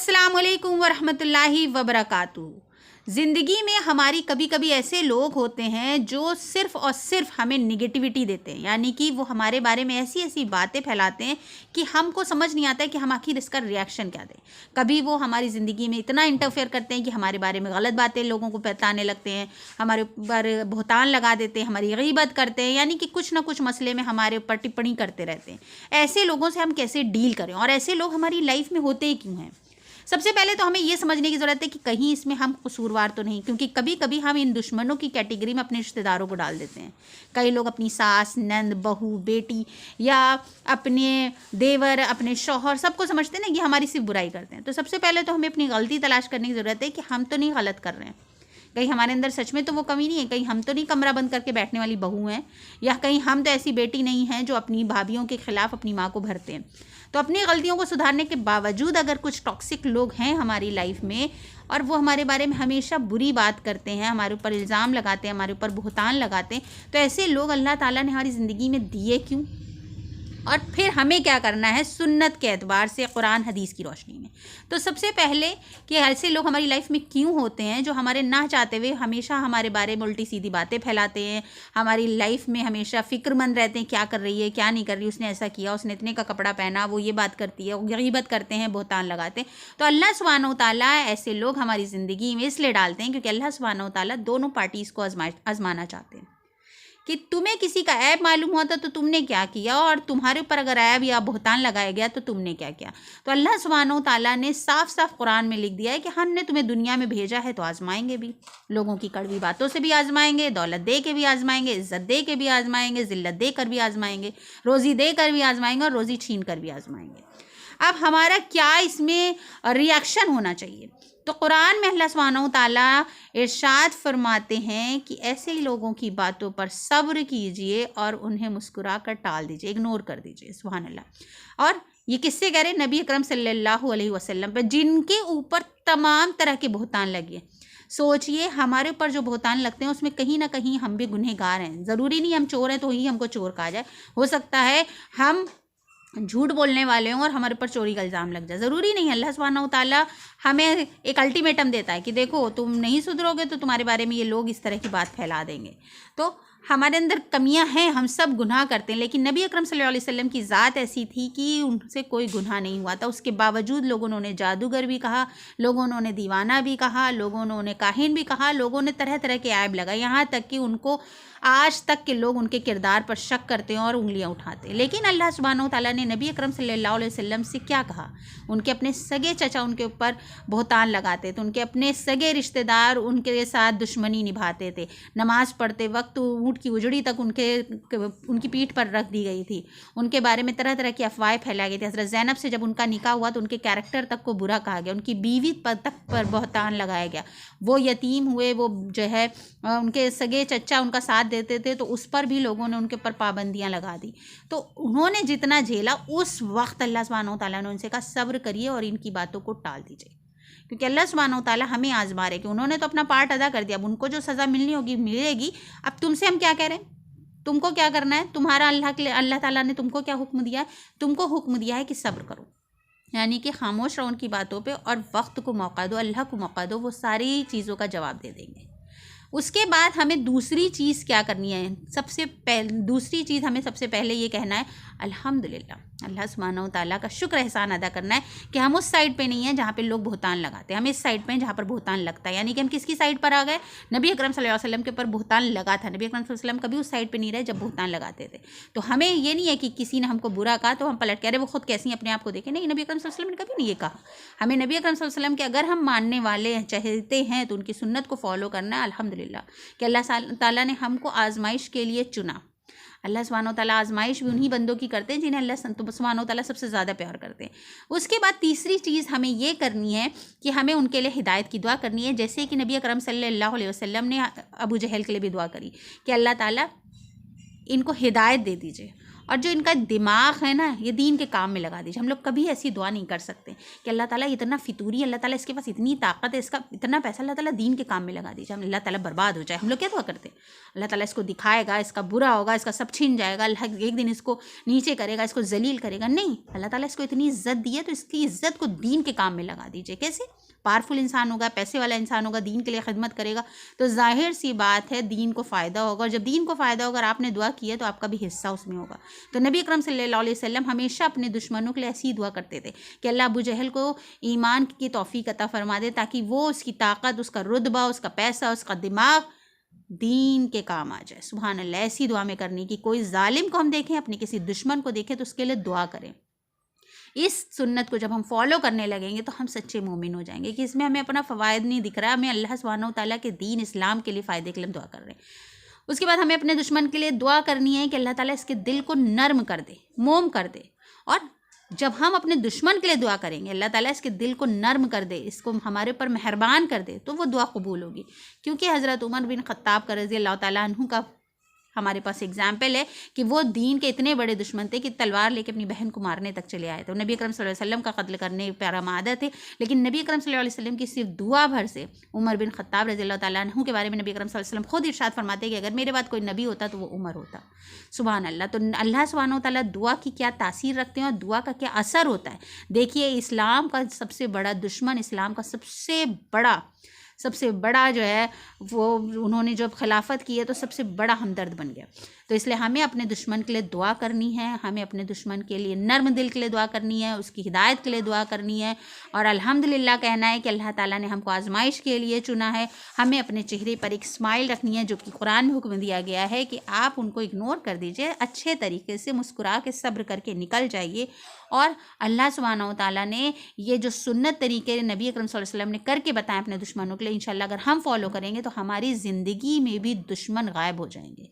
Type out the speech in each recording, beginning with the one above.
अस्सलाम वालेकुम वरहमतुल्लाहि वबरकातुहू। ज़िंदगी में हमारी कभी कभी ऐसे लोग होते हैं जो सिर्फ़ और सिर्फ हमें निगेटिविटी देते हैं, यानी कि वो हमारे बारे में ऐसी ऐसी बातें फैलाते हैं कि हमको समझ नहीं आता है कि हम आखिर इसका रिएक्शन क्या दें। कभी वो हमारी ज़िंदगी में इतना इंटरफेयर करते हैं कि हमारे बारे में गलत बातें लोगों को बताने लगते हैं, हमारे ऊपर बहतान लगा देते हैं, हमारी गीबत करते हैं, यानी कि कुछ ना कुछ मसले में हमारे ऊपर टिप्पणी करते रहते हैं। ऐसे लोगों से हम कैसे डील करें और ऐसे लोग हमारी लाइफ में होते ही क्यों हैं? सबसे पहले तो हमें ये समझने की ज़रूरत है कि कहीं इसमें हम कसूरवार तो नहीं, क्योंकि कभी कभी हम इन दुश्मनों की कैटेगरी में अपने रिश्तेदारों को डाल देते हैं। कई लोग अपनी सास, नंद, बहू, बेटी या अपने देवर, अपने शौहर सबको समझते हैं ना कि हमारी सिर्फ बुराई करते हैं। तो सबसे पहले तो हमें अपनी गलती तलाश करने की ज़रूरत है कि हम तो नहीं गलत कर रहे हैं, कहीं हमारे अंदर सच में तो वो कमी नहीं है, कहीं हम तो नहीं कमरा बंद करके बैठने वाली बहू हैं, या कहीं हम तो ऐसी बेटी नहीं हैं जो अपनी भाभीयों के ख़िलाफ़ अपनी माँ को भरते हैं। तो अपनी गलतियों को सुधारने के बावजूद अगर कुछ टॉक्सिक लोग हैं हमारी लाइफ में और वो हमारे बारे में हमेशा बुरी बात करते हैं, हमारे ऊपर इल्ज़ाम लगाते हैं, हमारे ऊपर बहतान लगाते हैं, तो ऐसे लोग अल्लाह ताला ने हमारी ज़िंदगी में दिए क्यों? और फिर हमें क्या करना है सुन्नत के एतबार से, कुरान हदीस की रोशनी में। तो सबसे पहले कि ऐसे लोग हमारी लाइफ में क्यों होते हैं जो हमारे ना चाहते हुए हमेशा हमारे बारे में उल्टी सीधी बातें फैलाते हैं, हमारी लाइफ में हमेशा फ़िक्रमंद रहते हैं क्या कर रही है, क्या नहीं कर रही, उसने ऐसा किया, उसने इतने का कपड़ा पहना, वो ये बात करती है, गीबत करते हैं, बहतान लगाते हैं। तो अल्लाह सुब्हानहू तआला ऐसे लोग हमारी ज़िंदगी में इसलिए डालते हैं क्योंकि अल्लाह सुब्हानहू तआला दोनों पार्टीज़ को आजमाना चाहते हैं कि तुम्हें किसी का ऐब मालूम होता तो तुमने क्या किया, और तुम्हारे ऊपर अगर ऐब या बहतान लगाया गया तो तुमने क्या किया। तो अल्लाह सुब्हानहू तआला ने साफ साफ कुरान में लिख दिया है कि हमने तुम्हें दुनिया में भेजा है तो आजमाएंगे भी, लोगों की कड़वी बातों से भी आजमाएंगे, दौलत दे के भी आजमाएंगे, इज्जत दे के भी आजमाएंगे, ज़िल्लत दे कर भी आजमाएंगे, रोज़ी दे कर भी आजमाएंगे और रोज़ी छीन कर भी आजमाएंगे। अब हमारा क्या इसमें रिएक्शन होना चाहिए? तो कुरान में अल्लाह सुब्हानहू तआला इरशाद फरमाते हैं कि ऐसे ही लोगों की बातों पर सब्र कीजिए और उन्हें मुस्कुरा कर टाल दीजिए, इग्नोर कर दीजिए। सुभान अल्लाह। और ये किससे कह रहे हैं? नबी अकरम सल्लल्लाहु अलैहि वसल्लम पर, जिनके ऊपर तमाम तरह के बहतान लगे। सोचिए हमारे ऊपर जो बहतान लगते हैं उसमें कहीं ना कहीं हम भी गुनहगार हैं। ज़रूरी नहीं हम चोर हैं तो ही हमको चोर कहा जाए, हो सकता है हम झूठ बोलने वाले हों और हमारे ऊपर चोरी का इल्ज़ाम लग जाए, ज़रूरी नहीं। अल्लाह सुब्हानहू तआला हमें एक अल्टीमेटम देता है कि देखो तुम नहीं सुधरोगे तो तुम्हारे बारे में ये लोग इस तरह की बात फैला देंगे। तो हमारे अंदर कमियां हैं, हम सब गुनाह करते हैं, लेकिन नबी अकरम सल्लल्लाहु अलैहि वसल्लम की ज़ात ऐसी थी कि उनसे कोई गुनाह नहीं हुआ था। उसके बावजूद लोगों ने उन्हें जादूगर भी कहा, लोगों ने उन्हें दीवाना भी कहा, लोगों ने उन्हें काहिन भी कहा, लोगों ने तरह तरह के ऐब लगाए, यहाँ तक कि उनको आज तक के लोग उनके किरदार पर शक करते हैं और उंगलियां उठाते हैं। लेकिन अल्लाह सुब्हानहू तआला ने नबी अकरम सल्लल्लाहु अलैहि वसल्लम से क्या कहा? उनके अपने सगे चचा उनके ऊपर बहतान लगाते थे, उनके अपने सगे रिश्तेदार उनके साथ दुश्मनी निभाते थे, नमाज़ पढ़ते वक्त ऊँट की उजड़ी तक उनकी पीठ पर रख दी गई थी, उनके बारे में तरह तरह की अफवाहें फैलाई गई थी। हज़रत ज़ैनब से जब उनका निकाह हुआ तो उनके कैरेक्टर तक को बुरा कहा गया, उनकी बीवी पर बहतान लगाया गया, वो यतीम हुए, वो जो है उनके सगे चचा उनका साथ देते थे तो उस पर भी लोगों ने उनके ऊपर पाबंदियां लगा दी। तो उन्होंने जितना झेला उस वक्त अल्लाह सुब्हानहू तआला ने उनसे कहा सब्र करिए और इनकी बातों को टाल दीजिए, क्योंकि अल्लाह सुब्हानहू तआला हमें आजमा रहे कि उन्होंने तो अपना पार्ट अदा कर दिया, अब उनको जो सज़ा मिलनी होगी मिलेगी। अब तुमसे हम क्या कह रहे हैं? तुमको क्या करना है? तुम्हारा अल्लाह ताला ने तुमको क्या हुक्म दिया है? तुमको हुक्म दिया है कि सब्र करो, यानी कि खामोश रहो उनकी बातों पे और वक्त को मौका दो, अल्लाह को मौका दो, वो सारी चीज़ों का जवाब दे देंगे। उसके बाद हमें दूसरी चीज़ क्या करनी है? दूसरी चीज़ हमें सबसे पहले ये कहना है अल्हम्दुलिल्लाह, अल्लाह सुब्हानहू तआला का शुक्र एहसान अदा करना है कि हम उस साइड पे नहीं हैं जहाँ पे लोग बहतान लगाते हैं, हम इस साइड पे हैं जहाँ पर बहतान लगता है। यानी कि हम किसकी साइड पर आ गए? नबी अकरम सल्लल्लाहु अलैहि वसल्लम के ऊपर बहतान लगा था, नबी अकरम सल्लल्लाहु अलैहि वसल्लम कभी उस साइड पर नहीं रहे जब बहतान लगाते थे। तो हमें ये नहीं है कि किसी ने हमको बुरा कहा तो हम पलट के अरे वो खुद कैसी अपने आप को देखें, नहीं, नबी अकरम सल्लल्लाहु अलैहि वसल्लम ने कभी नहीं ये कहा। हमें नबी अकरम सल्लल्लाहु अलैहि वसल्लम के अगर हम मानने वाले चाहते हैं तो उनकी सुन्नत को फॉलो करना है। अल्हम्दुलिल्लाह कि अल्लाह ताला ने हमको आजमाइश के लिए चुना। अल्लाह सुब्हानहू तआला आजमाइश भी उन्हीं बंदों की करते हैं जिन्हें अल्लाह सुब्हानहू तआला सबसे ज़्यादा प्यार करते हैं। उसके बाद तीसरी चीज़ हमें ये करनी है कि हमें उनके लिए हिदायत की दुआ करनी है, जैसे कि नबी अकरम सल्लल्लाहु अलैहि वसल्लम ने अबू जहल के लिए भी दुआ करी कि अल्लाह ताला इनको हिदायत दे दीजिए اور جو ان کا دماغ ہے نا یہ دین کے کام میں لگا دیجیے. ہم لوگ کبھی ایسی دعا نہیں کر سکتے کہ اللہ تعالیٰ اتنا فطوری، اللہ تعالیٰ اس کے پاس اتنی طاقت ہے، اس کا اتنا پیسہ، اللہ تعالیٰ دین کے کام میں لگا دیجیے. ہم اللہ تعالیٰ برباد ہو جائے. ہم لوگ کیا دعا کرتے ہیں؟ اللہ تعالیٰ اس کو دکھائے گا، اس کا برا ہوگا، اس کا سب چھین جائے گا، اللہ ایک دن اس کو نیچے کرے گا، اس کو ذلیل کرے گا. نہیں، اللہ تعالیٰ اس کو اتنی عزت دی ہے تو اس کی عزت کو دین کے کام میں لگا دیجیے. کیسے؟ پاورفل انسان ہوگا، پیسے والا انسان ہوگا، دین کے لیے خدمت کرے گا تو ظاہر سی بات ہے دین کو فائدہ ہوگا. اور جب دین کو فائدہ ہوگا اور آپ نے دعا کی ہے تو آپ کا بھی حصہ اس میں ہوگا. تو نبی اکرم صلی اللہ علیہ وسلم ہمیشہ اپنے دشمنوں کے لیے ایسی دعا کرتے تھے کہ اللہ ابو جہل کو ایمان کی توفیق عطا فرما دے تاکہ وہ اس کی طاقت، اس کا رتبہ، اس کا پیسہ، اس کا دماغ دین کے کام آ جائے. سبحان اللہ. ایسی دعا میں کرنی کہ کوئی ظالم کو ہم دیکھیں، اپنے کسی دشمن کو دیکھیں تو اس کے لیے دعا کریں. اس سنت کو جب ہم فالو کرنے لگیں گے تو ہم سچے مومن ہو جائیں گے کہ اس میں ہمیں اپنا فوائد نہیں دکھ رہا، ہمیں اللہ سبحانہ و تعالیٰ کے دین اسلام کے لیے فائدے کے لیے ہم دعا کر رہے ہیں. اس کے بعد ہمیں اپنے دشمن کے لیے دعا کرنی ہے کہ اللہ تعالیٰ اس کے دل کو نرم کر دے، موم کر دے. اور جب ہم اپنے دشمن کے لیے دعا کریں گے، اللہ تعالیٰ اس کے دل کو نرم کر دے، اس کو ہمارے اوپر مہربان کر دے، تو وہ دعا قبول ہوگی. کیونکہ حضرت عمر بن خطاب کا رضی اللہ تعالیٰ عنہ کا ہمارے پاس اگزامپل ہے کہ وہ دین کے اتنے بڑے دشمن تھے کہ تلوار لے کے اپنی بہن کو مارنے تک چلے آئے تھے. نبی اکرم صلی اللہ علیہ وسلم کا قتل کرنے پر آمادہ تھے، لیکن نبی اکرم صلی اللہ علیہ وسلم کی صرف دعا بھر سے عمر بن خطاب رضی اللہ تعالیٰ عنہ کے بارے میں نبی اکرم صلی اللہ علیہ وسلم خود ارشاد فرماتے ہیں کہ اگر میرے بعد کوئی نبی ہوتا تو وہ عمر ہوتا. سبحان اللہ. تو اللہ سبحانہ و تعالیٰ دعا کی کیا تاثیر رکھتے ہیں اور دعا کا کیا اثر ہوتا ہے. دیکھیے اسلام کا سب سے بڑا دشمن، اسلام کا سب سے بڑا جو ہے وہ انہوں نے جب خلافت کی ہے تو سب سے بڑا ہمدرد بن گیا. تو اس لیے ہمیں اپنے دشمن کے لیے دعا کرنی ہے، ہمیں اپنے دشمن کے لیے نرم دل کے لیے دعا کرنی ہے، اس کی ہدایت کے لیے دعا کرنی ہے. اور الحمدللہ کہنا ہے کہ اللہ تعالیٰ نے ہم کو آزمائش کے لیے چنا ہے. ہمیں اپنے چہرے پر ایک اسمائل رکھنی ہے، جو کہ قرآن میں حکم دیا گیا ہے کہ آپ ان کو اگنور کر دیجئے، اچھے طریقے سے مسکرا کے صبر کر کے نکل جائیے. اور اللہ سبحانہ و تعالیٰ نے یہ جو سنت طریقے نبی اکرم صلی اللہ علیہ وسلم نے کر کے بتائیں اپنے دشمنوں کے لیے، انشاءاللہ اگر ہم فالو کریں گے تو ہماری زندگی میں بھی دشمن غائب ہو جائیں گے.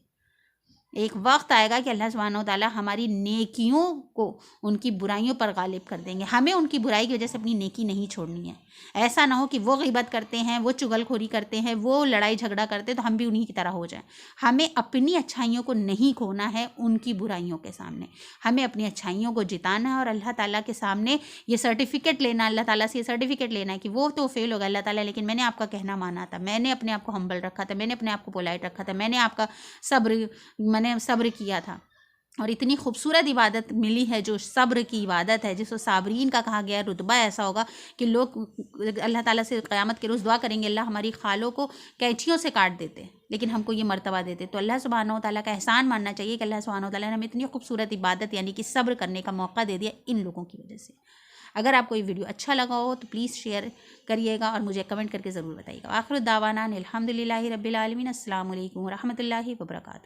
ایک وقت آئے گا کہ اللہ سبحانہ و تعالیٰ ہماری نیکیوں کو ان کی برائیوں پر غالب کر دیں گے. ہمیں ان کی برائی کی وجہ سے اپنی نیکی نہیں چھوڑنی ہے. ایسا نہ ہو کہ وہ غیبت کرتے ہیں، وہ چغل خوری کرتے ہیں، وہ لڑائی جھگڑا کرتے ہیں تو ہم بھی انہی کی طرح ہو جائیں. ہمیں اپنی اچھائیوں کو نہیں کھونا ہے ان کی برائیوں کے سامنے. ہمیں اپنی اچھائیوں کو جتانا ہے اور اللہ تعالیٰ کے سامنے یہ سرٹیفکیٹ لینا، اللہ تعالیٰ سے یہ سرٹیفکیٹ لینا ہے کہ وہ تو فیل ہوگا اللہ تعالیٰ، لیکن میں نے آپ کا کہنا مانا تھا، میں نے اپنے آپ کو ہمبل رکھا تھا، میں نے اپنے آپ کو پولائٹ رکھا تھا، میں نے آپ کا صبر کیا تھا. اور اتنی خوبصورت عبادت ملی ہے جو صبر کی عبادت ہے، جس کو صابرین کا کہا گیا ہے. رتبہ ایسا ہوگا کہ لوگ اللہ تعالیٰ سے قیامت کے روز دعا کریں گے اللہ ہماری خالوں کو کینچیوں سے کاٹ دیتے لیکن ہم کو یہ مرتبہ دیتے. تو اللہ سبحانہ و تعالیٰ کا احسان ماننا چاہیے کہ اللہ سبحانہ و تعالیٰ نے ہمیں اتنی خوبصورت عبادت یعنی کہ صبر کرنے کا موقع دے دیا ان لوگوں کی وجہ سے. اگر آپ کو یہ ویڈیو اچھا لگا ہو تو پلیز شیئر کریے گا اور مجھے کمنٹ کر کے ضرور بتائیے گا. آخر الدعوانا الحمدللہ رب العالمین. السلام علیکم ورحمۃ اللہ وبرکاتہ.